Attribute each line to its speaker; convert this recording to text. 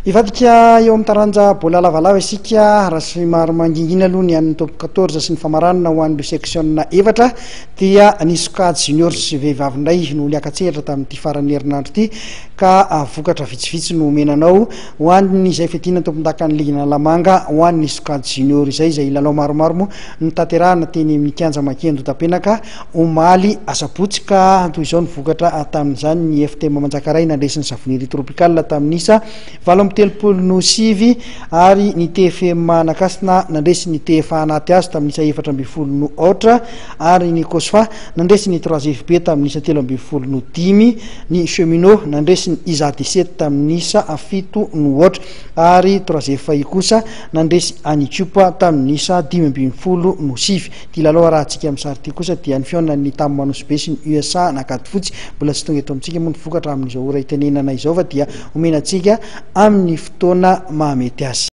Speaker 1: Ivadika eo amin'ny taranja bola lavalava isika raha sy maro mangingina aloha ny an'ny top 14 sy ny famaranana ho an'ireo section efatra dia ny sokajy junior sy vehivavy indray no niakatsehatra tamin'ity farany herinandro ity ka vokatra vitsivitsy no menanao ho an'ny izay fiadina tompon-dakan'ny ligina lamanga ho an'ny sokajy junior izay lalao maromaro moa nitanterahana teny amin'ny kianja makendo tapenaka omaly asabotsika toy izao ny vokatra tamin'izany ny FTM Manjakaray nandresiny savoniry tropical tamin'isa 7 ary ny TFM Nakasina nandresy ny TFA anaty azy tamin'isa 4 ary ny Kosfa nandresy ny 3FB tamin'isa 3 ny cheminot nandresy ny ISA 17 tamin'isa 7 ary 3FI kosa nandresy any Tiopa tamin'isa 5 ty lalao raha antsika amin'ny sary ty kosa dia ny fiona ny tamin'ny Manosbe sy ny USA nakady fotsy mbola tsy tonga eto amintsika moa ny vokatra amin'izao ora itenenana izao fa dia omenantsika amin'ny fotoana mahamety azy.